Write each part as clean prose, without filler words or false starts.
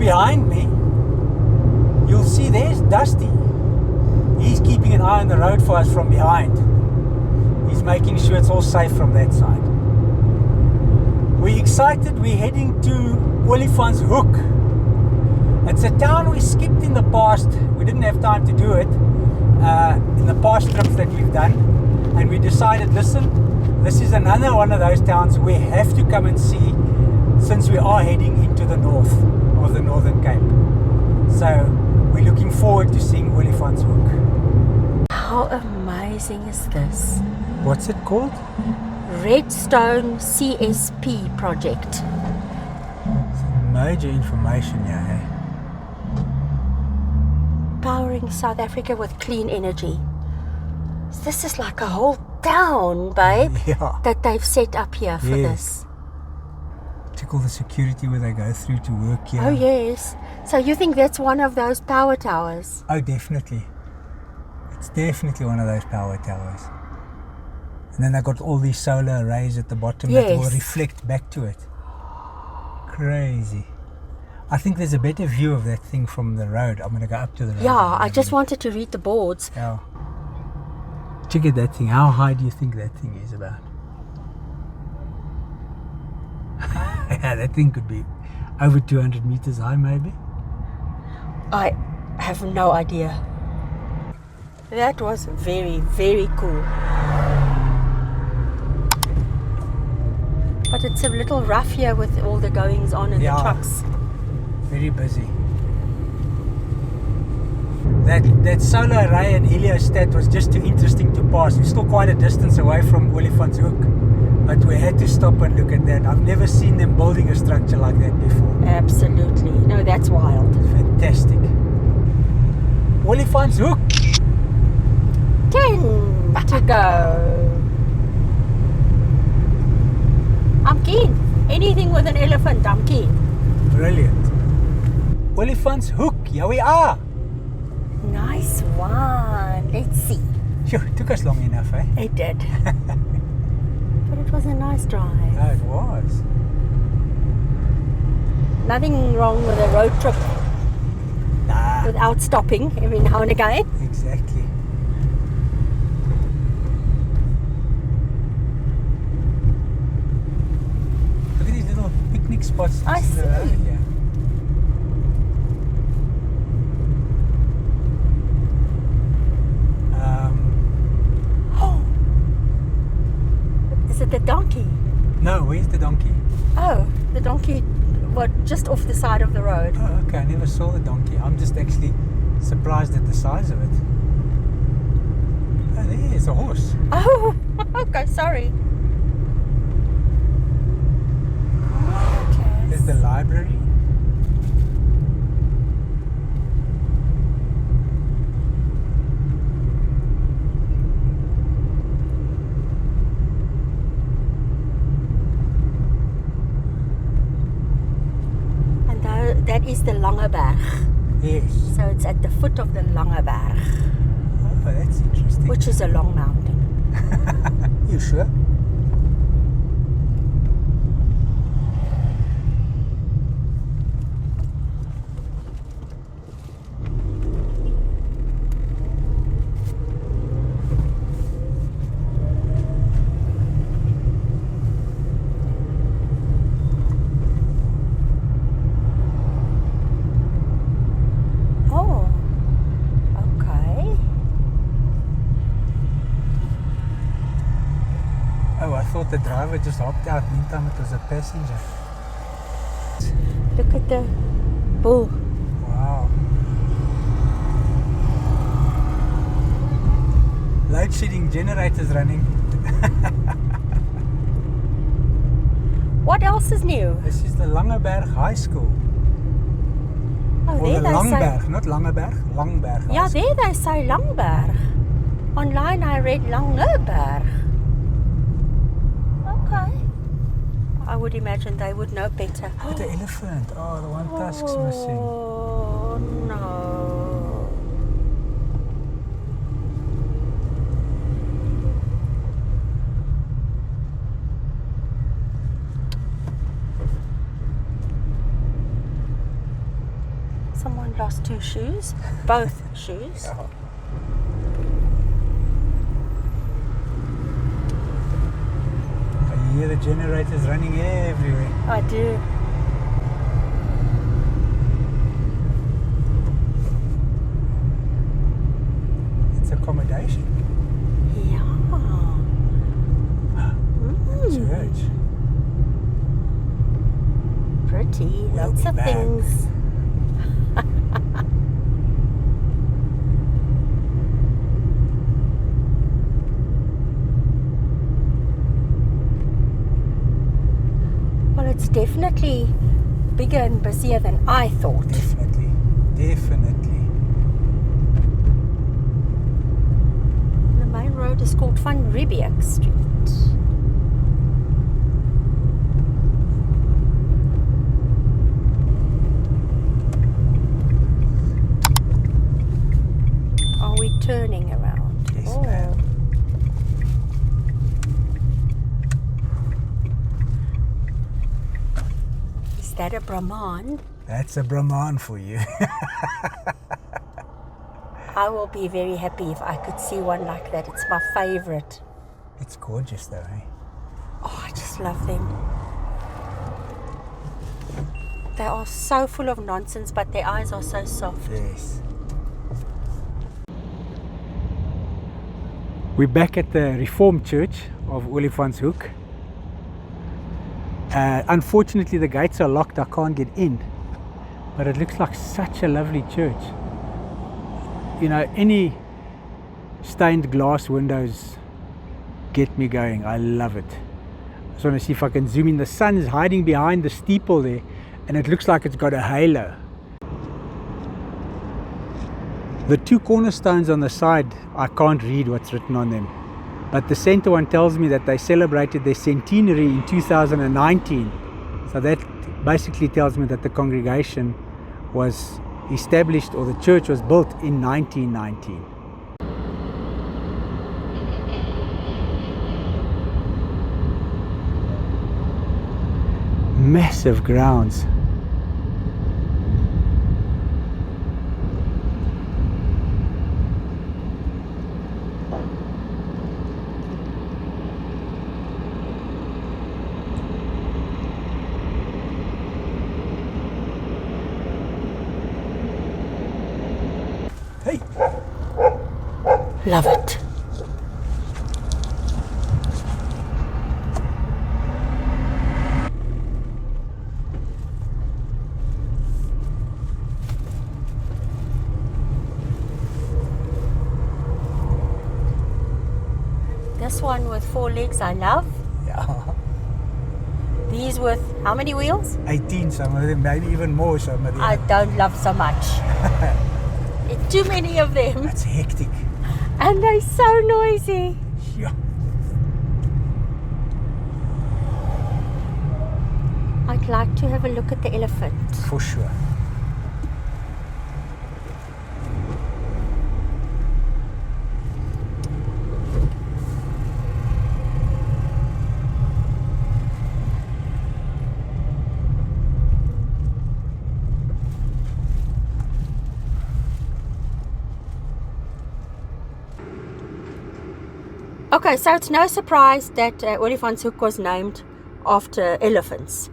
behind me, you'll see there's Dusty. He's keeping an eye on the road for us from behind. He's making sure it's all safe from that side. We're excited. We're heading to Olifantshoek. It's a town we skipped in the past. We didn't have time to do it in the past trips that we've done. And we decided, listen, this is another one of those towns we have to come and see, since we are heading into the north of the Northern Cape. So we're looking forward to seeing Olifantshoek. How amazing is this? What's it called? Redstone CSP Project. Some major information here, eh? Powering South Africa with clean energy. This is like a whole town, babe, Yeah. that they've set up here for this. Check all the security where they go through to work here. Oh, yes. So you think that's one of those power towers? Oh, definitely. It's definitely one of those power towers. And then they got all these solar arrays at the bottom that will reflect back to it. Crazy. I think there's a better view of that thing from the road. I'm going to go up to the road. Yeah, I just wanted to read the boards. Yeah. Check at that thing. How high do you think that thing is about? Yeah, that thing could be over 200 meters high, maybe. I have no idea. That was very, very cool. But it's a little rough here with all the goings on in the trucks. Very busy. That solar array and heliostat was just too interesting to pass. We're still quite a distance away from Olifantshoek, but we had to stop and look at that. I've never seen them building a structure like that before. Absolutely. No, that's wild. Fantastic. Olifantshoek. 10 to go. I'm keen. Anything with an elephant, I'm keen. Brilliant. Olifantshoek, here we are. Nice one. Let's see. Sure, it took us long enough, eh? It did. But it was a nice drive. Oh, it was. Nothing wrong with a road trip without stopping every now and again. Exactly. Look at these little picnic spots. I see. Yeah. Is it the donkey? No, where's the donkey? Oh, the donkey, what, just off the side of the road. Oh, okay, I never saw the donkey. I'm just actually surprised at the size of it. Oh, there's a horse. Oh, okay, sorry. Okay. There's the library. That is the Langeberg. Yes. So it's at the foot of the Langeberg. Oh, that's interesting. Which is a long mountain. You sure? I thought the driver just hopped out, meantime it was a passenger. Look at the bull. Wow. Load shedding generators running. What else is new? This is the Langeberg High School. Oh, or there the they Langberg, say, not Langeberg, Langberg High yeah, School. there they say Langberg. Online I read Langeberg. Okay. I would imagine they would know better. Look at the elephant. Oh, the one tusk's missing. Oh no. haven't lost 2 shoes, both shoes. Yeah. You hear the generators running everywhere. I do. It's accommodation. Yeah. Church. Pretty. We'll Lots be of back. things. Well, it's definitely bigger and busier than I thought. Definitely. Definitely. The main road is called Van Riebeek Street. Are we turning around? Yes, ma'am. Is that a Brahman? That's a Brahman for you. I will be very happy if I could see one like that. It's my favorite. It's gorgeous though, eh? Oh, I just love them. They are so full of nonsense, but their eyes are so soft. Yes. We're back at the Reformed Church of Olifantshoek. Unfortunately, the gates are locked. I can't get in. But it looks like such a lovely church. You know, any stained glass windows get me going. I love it. I just want to see if I can zoom in. The sun is hiding behind the steeple there, and it looks like it's got a halo. The 2 cornerstones on the side, I can't read what's written on them. But the center one tells me that they celebrated their centenary in 2019. So that basically tells me that the congregation was established, or the church was built in 1919. Massive grounds. Hey! Love it. This one with 4 legs I love. Yeah. These with how many wheels? 18, some of them, maybe even more some of them. I don't love so much. Too many of them. That's hectic. And they're so noisy. Yeah. I'd like to have a look at the elephant. For sure. Okay, so it's no surprise that Olifantshoek was named after elephants.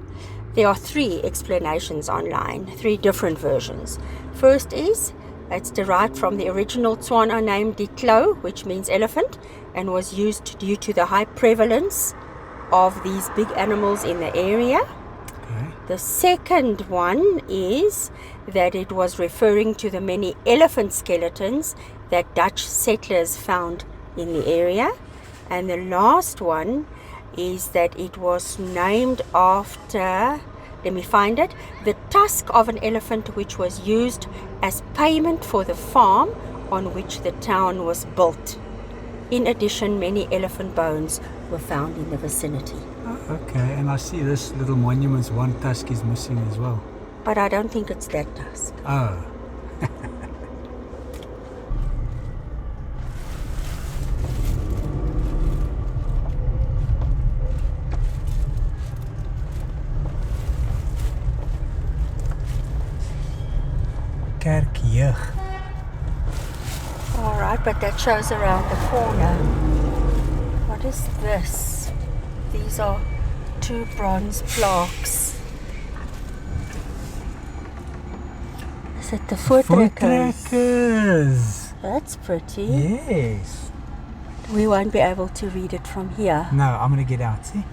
There are 3 explanations online, 3 different versions. First is, it's derived from the original Tswana name Diklo, which means elephant, and was used due to the high prevalence of these big animals in the area. Okay. The second one is that it was referring to the many elephant skeletons that Dutch settlers found in the area. And the last one is that it was named after, let me find it, the tusk of an elephant, which was used as payment for the farm on which the town was built. In addition, many elephant bones were found in the vicinity. Okay, and I see this little monument's one tusk is missing as well. But I don't think it's that tusk. Oh. Alright, but that shows around the corner. What is this? These are 2 bronze plaques. Is it the Voortrekkers? Voortrekkers. That's pretty. Yes. We won't be able to read it from here. No, I'm going to get out, see?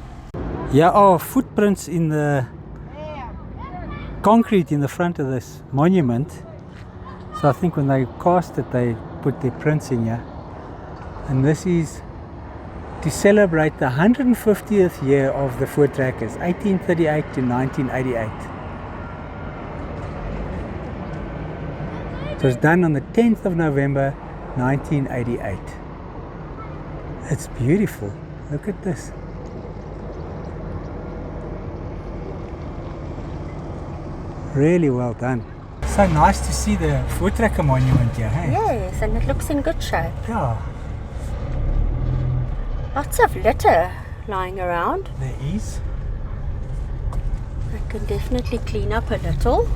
Here are footprints in the concrete in the front of this monument. So I think when they cast it, they put their prints in here. And this is to celebrate the 150th year of the Voortrekkers, 1838 to 1988. It was done on the 10th of November 1988. It's beautiful. Look at this. Really well done. So nice to see the Voortrekker monument here, hey? Yes, and it looks in good shape. Yeah, Lots of litter lying around. there is. I can definitely clean up a little.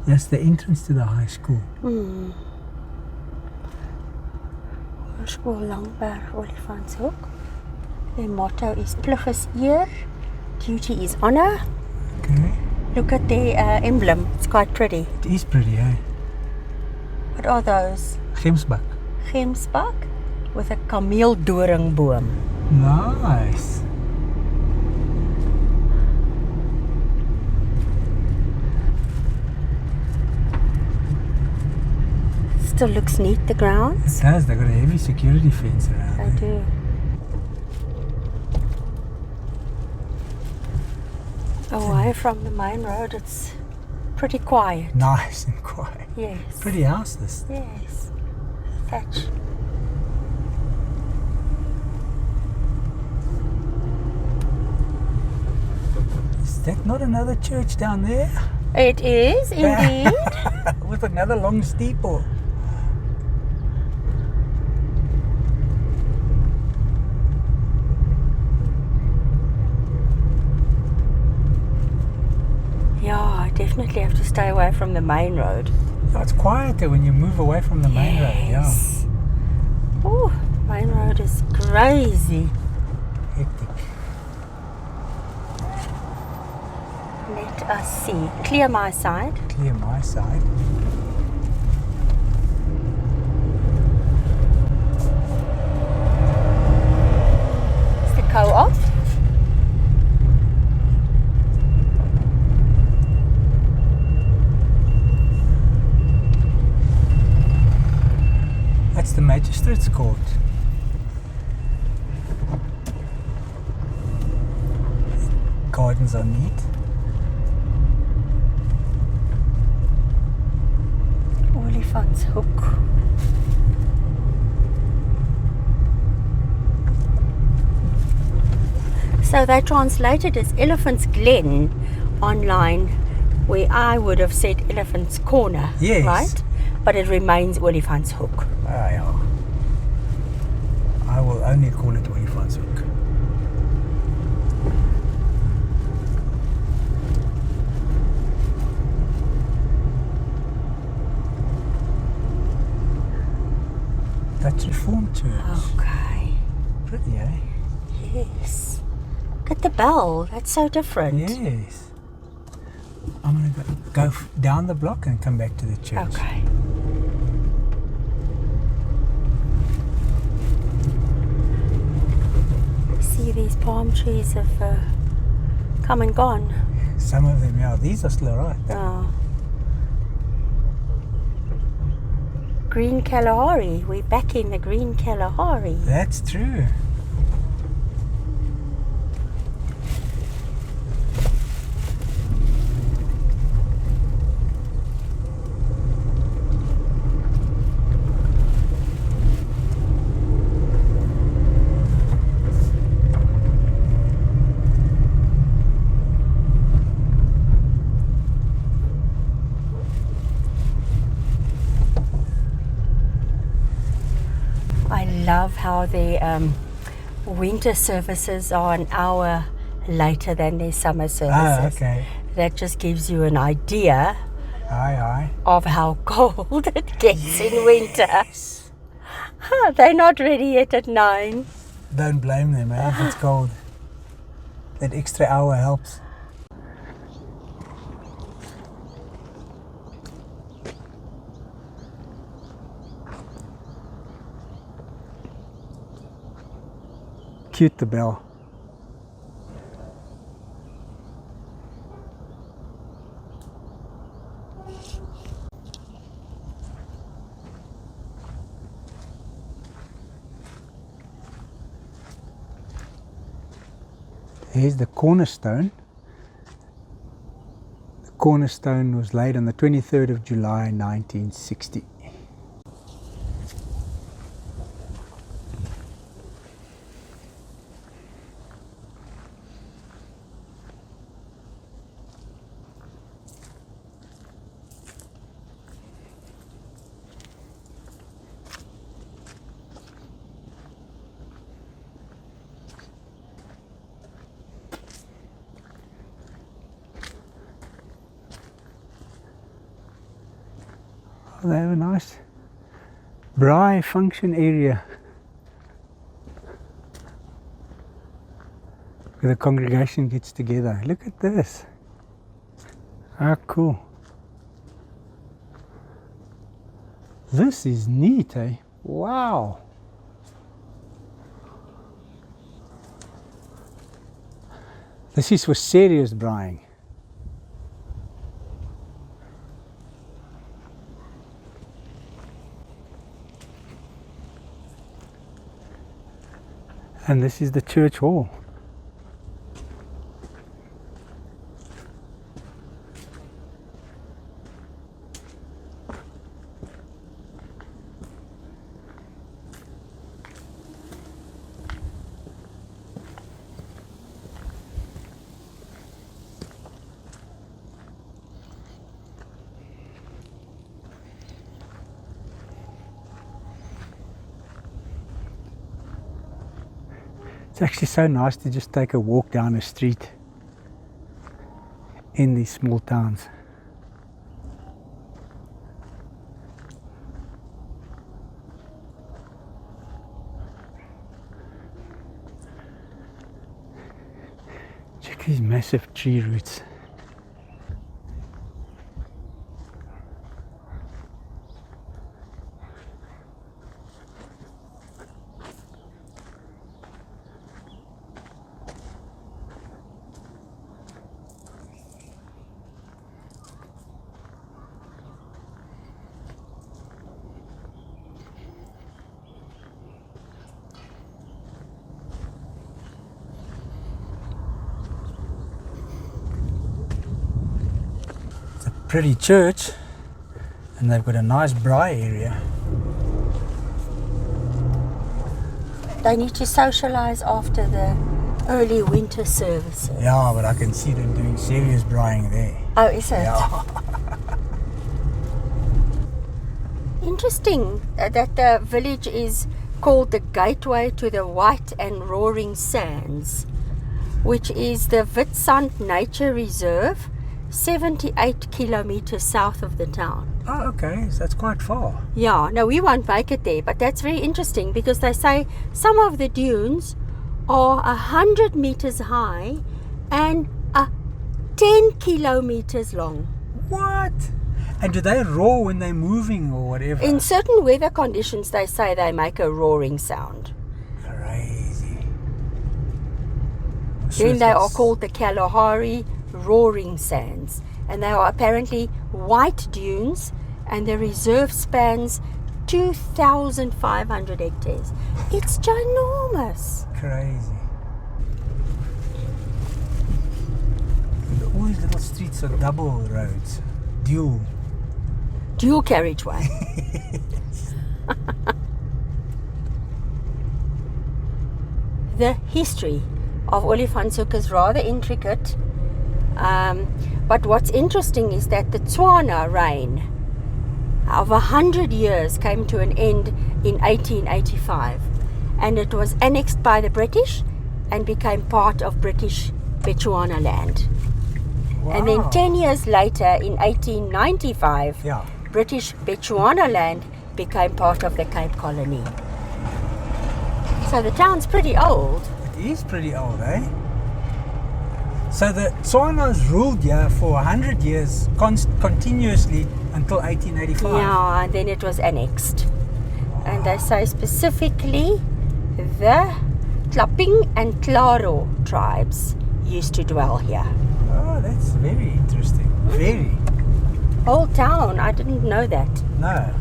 That's the entrance to the high school. School Langberg, Olifantshoek. Their motto is Plug is eer, duty is honor. Okay. Look at their emblem, it's quite pretty. It is pretty, eh? What are those? Gemsbak. Gemsbak with a kameeldoringboom. Nice. Still looks neat, the grounds. It does, they've got a heavy security fence around They there. do. Away from the main road, it's pretty quiet. Nice and quiet. Yes. Pretty house this. Yes. Thatch. Is that not another church down there? It is indeed. With another long steeple. Yeah, I definitely have to stay away from the main road. Yeah, it's quieter when you move away from the main road, yeah. Yes. Oh, main road is crazy. Hectic. Let us see. Clear my side. Clear my side. It's the co-op. That's the Magistrates Court. Gardens are neat. Olifantshoek. So they translated as Elephant's Glen online, where I would have said Elephant's Corner, Yes. right? But it remains Olifantshoek. Ah, yeah. I will only call it Olifantshoek. Dutch Reformed Church. Okay. Pretty, eh? Yes. Look at the bell. That's so different. Yes. I'm going to go down the block and come back to the church. Okay. See, these palm trees have come and gone. Some of them, yeah. These are still alright. Oh. Green Kalahari. We're back in the Green Kalahari. That's true. I love how the winter services are an hour later than their summer services. Ah, okay. That just gives you an idea Aye. of how cold it gets in winter. Yes. They're not ready yet at 9. Don't blame them, eh, if it's cold. That extra hour helps. Cute, the bell. Here's the cornerstone. The cornerstone was laid on the 23rd of July 1960. They have a nice braai function area where the congregation gets together. Look at this. How cool. This is neat, eh? Wow. This is for serious braaiing. And this is the church hall. It's actually so nice to just take a walk down a street in these small towns. Check these massive tree roots. Pretty church, and they've got a nice braai area. They need to socialize after the early winter services. Yeah, but I can see them doing serious braaiing there. Oh, is it? Yeah. Interesting that the village is called the gateway to the White and Roaring Sands, which is the Witsand Nature Reserve, 78 kilometres south of the town. Oh, okay, so that's quite far. Yeah, no, we won't make it there, but that's very interesting because they say some of the dunes are 100 meters high and 10 kilometers long. What? And do they roar when they're moving or whatever? In certain weather conditions, they say they make a roaring sound. Crazy. Then they are called the Kalahari Roaring Sands, and they are apparently white dunes, and the reserve spans 2,500 hectares. It's ginormous. Crazy. All these little streets are double roads. Dual carriageway. The history of Olifantshoek is rather intricate. But what's interesting is that the Tswana reign of 100 years came to an end in 1885, and it was annexed by the British and became part of British Bechuana land. And then 10 years later, in 1895, Yeah. British Bechuanaland became part of the Cape Colony. So the town's pretty old. It is pretty old, eh? So the Tswanas ruled here for 100 years continuously until 1885. Yeah, and then it was annexed. And they say specifically the Tlaping and Klaro tribes used to dwell here. Oh, that's very interesting. Very. Whole town, I didn't know that. No.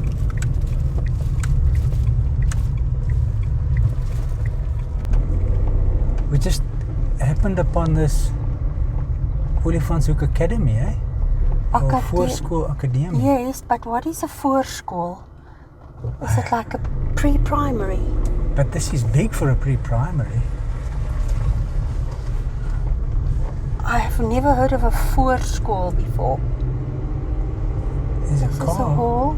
We just happened upon this Olifantshoek Academy, eh? Or Voorschool Academy. Yes, but what is a voorschool? Is it like a pre-primary? But this is big for a pre-primary. I've never heard of a voorschool before. There's a Is this a car. hall?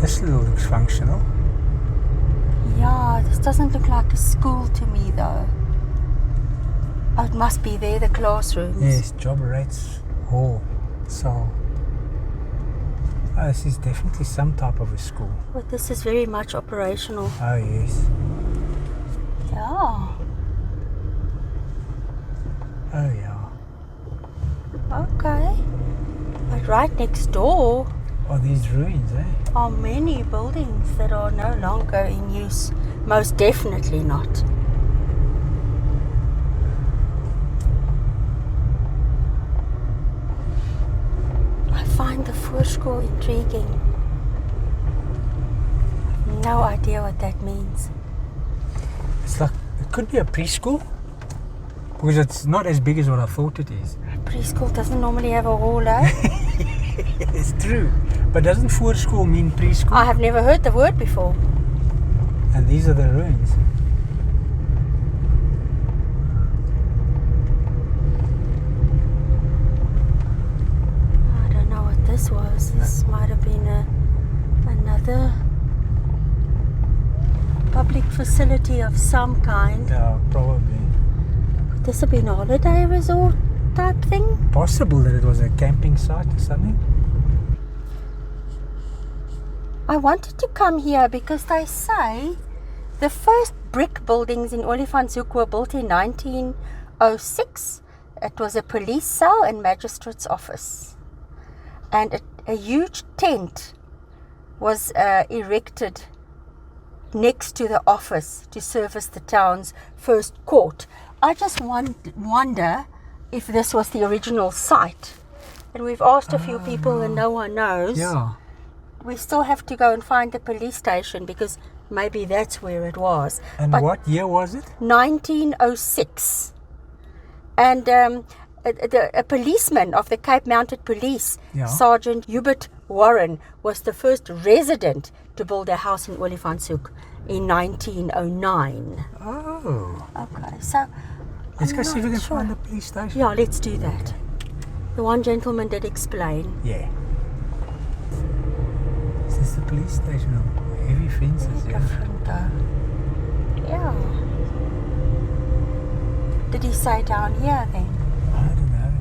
This little looks functional. Yeah, this doesn't look like a school to me though. Oh, it must be there, the classrooms. Yes, job rates hall. So, this is definitely some type of a school. But this is very much operational. Oh yes. Yeah. Oh yeah. Okay. But right next door Oh, these ruins, eh? are many buildings that are no longer in use. Most definitely not. I find the voorschool intriguing. No idea what that means. It's like, it could be a preschool. Because it's not as big as what I thought it is. Preschool doesn't normally have a hall, eh? It's true. But doesn't voorschool mean preschool? I have never heard the word before. And these are the ruins. I don't know what this was. This might have been another public facility of some kind. Yeah, probably. Could this have been a holiday resort type thing? Possible that it was a camping site or something. I wanted to come here because they say the first brick buildings in Olifantshoek were built in 1906. It was a police cell and magistrate's office. And a huge tent was erected next to the office to service the town's first court. I just wonder if this was the original site. And we've asked a few people and no one knows. Yeah. We still have to go and find the police station because maybe that's where it was. And But what year was it? 1906. And a policeman of the Cape Mounted Police, Yeah. Sergeant Hubert Warren, was the first resident to build a house in Olifantshoek in 1909. Oh. Okay, so Let's I'm go see if we not can sure. find the police station. Yeah, let's do that. The one gentleman did explain. Yeah. Is this the police station? Oh, heavy fences, yeah. Different though. Yeah. Did he say down here then? I don't know.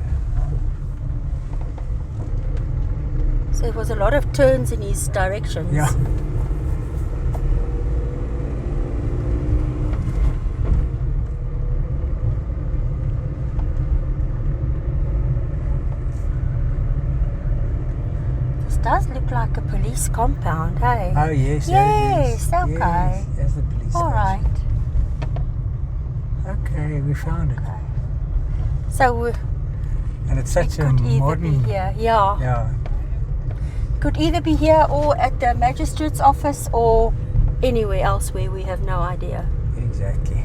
So there was a lot of turns in his directions. Yeah. This does look like a police compound, hey? Oh yes. Yes, there it is. okay. Yes, there's the police All station. right. Okay, we found it. So And it's such it a could either modern. be here. Yeah. Yeah. Could either be here or at the magistrate's office or anywhere else where we have no idea. Exactly.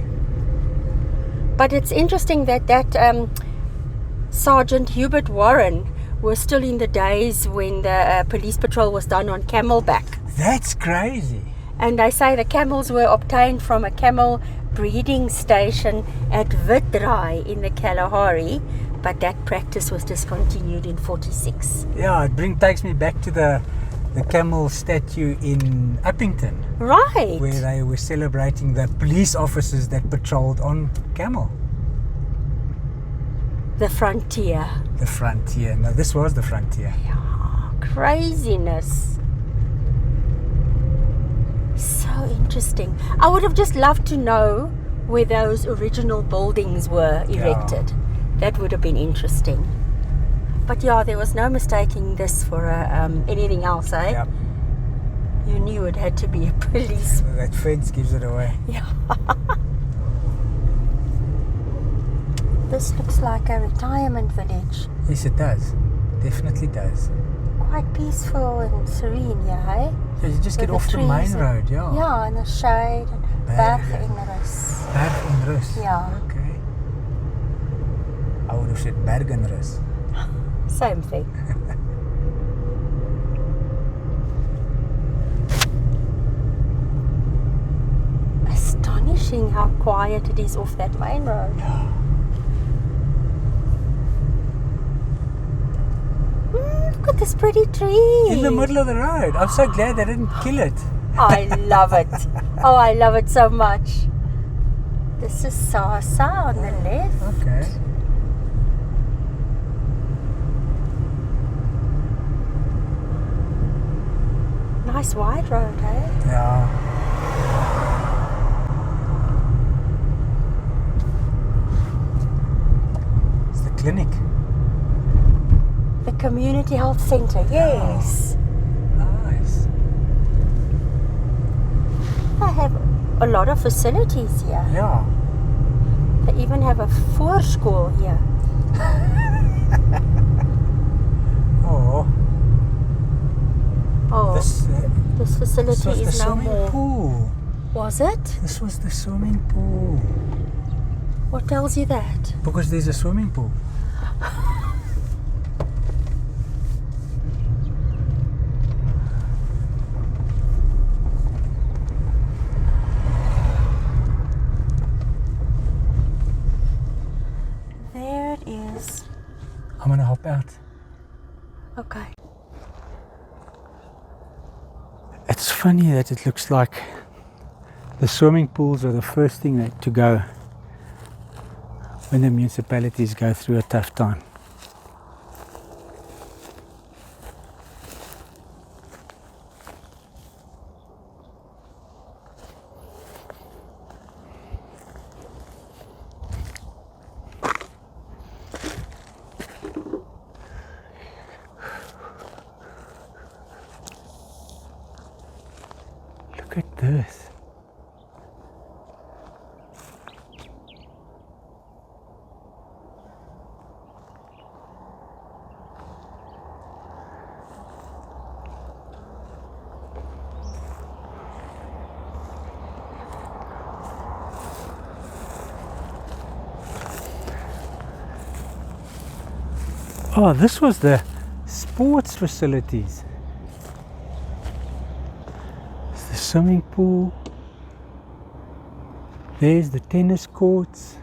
But it's interesting that Sergeant Hubert Warren was still in the days when the police patrol was done on camelback. That's crazy. And they say the camels were obtained from a camel breeding station at Witdraai in the Kalahari, but that practice was discontinued in 46. Yeah, it takes me back to the camel statue in Uppington, Right. where they were celebrating the police officers that patrolled on camel. The frontier. The frontier. No, this was the frontier. Yeah, craziness. So interesting. I would have just loved to know where those original buildings were erected. Yeah. That would have been interesting. But yeah, there was no mistaking this for anything else, eh? Yeah. You knew it had to be a police. That fence gives it away. Yeah. This looks like a retirement village. Yes, it does. Definitely does. Quite peaceful and serene, yeah, eh? Yeah, you just get With off the trees main and- road, yeah. Yeah, and the shade and Bergenrus. Bergenrus. Yeah. Okay. I would have said Bergenrus. Same thing. Astonishing how quiet it is off that main road. Yeah. Look at this pretty tree. In the middle of the road. I'm so glad they didn't kill it. I love it. Oh, I love it so much. This is Sasa on the left. Okay. Nice wide road, eh? Yeah. It's the clinic. The community health centre, yes. Nice. They have a lot of facilities here. Yeah. They even have a voorschool here. Oh. Oh, This facility was the is no swimming more. pool. Was it? This was the swimming pool. What tells you that? Because there's a swimming pool. There it is. I'm gonna hop out. Okay. It's funny that it looks like the swimming pools are the first thing to go when the municipalities go through a tough time. Look at this. Oh, this was the sports facilities. It's the swimming pool. There's the tennis courts.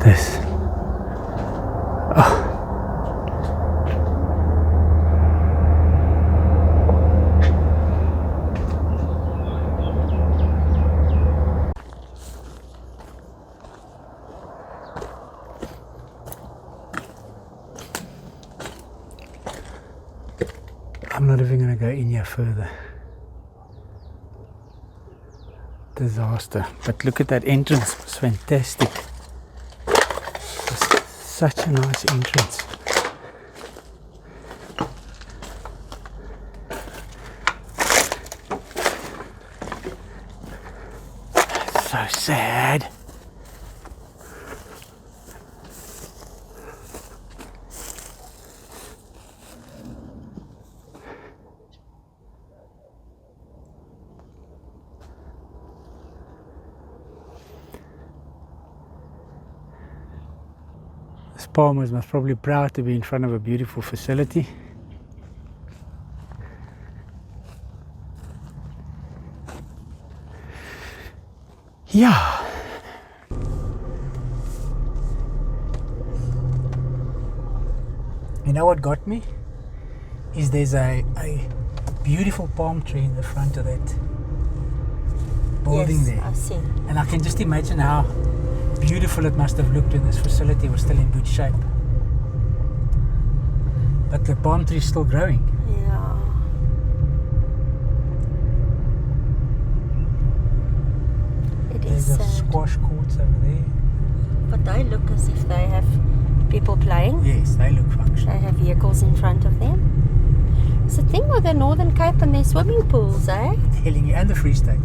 This. Oh. I'm not even going to go in here further. Disaster. But look at that entrance. It's fantastic. Such a nice entrance. So sad. palmers must probably be proud to be in front of a beautiful facility. Yeah. You know what got me? Is there's a beautiful palm tree in the front of that building there. I've seen. And I can just imagine how beautiful it must have looked when this facility was still in good shape. But the palm tree is still growing. Yeah. There's a squash courts over there. But they look as if they have people playing. Yes, they look functional. They have vehicles in front of them. It's the thing with the Northern Cape and their swimming pools, eh? Telling you, and the Free State.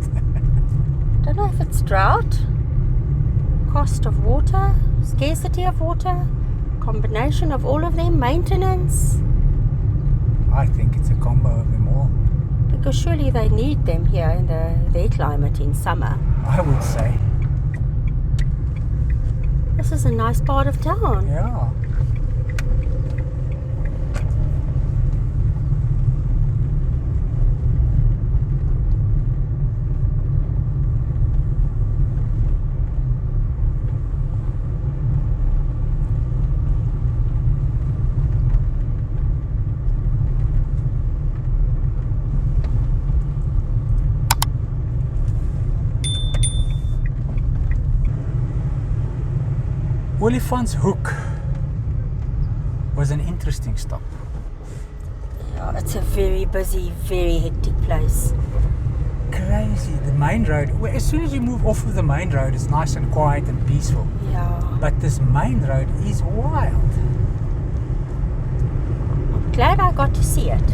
Don't know if it's drought, cost of water, scarcity of water, combination of all of them, maintenance. I think it's a combo of them all. Because surely they need them here in their climate in summer. I would say. This is a nice part of town. Yeah. Olifantshoek was an interesting stop. Yeah, it's a very busy, very hectic place. Crazy. The main road, well, as soon as you move off of the main road, it's nice and quiet and peaceful. Yeah. But this main road is wild. I'm glad I got to see it.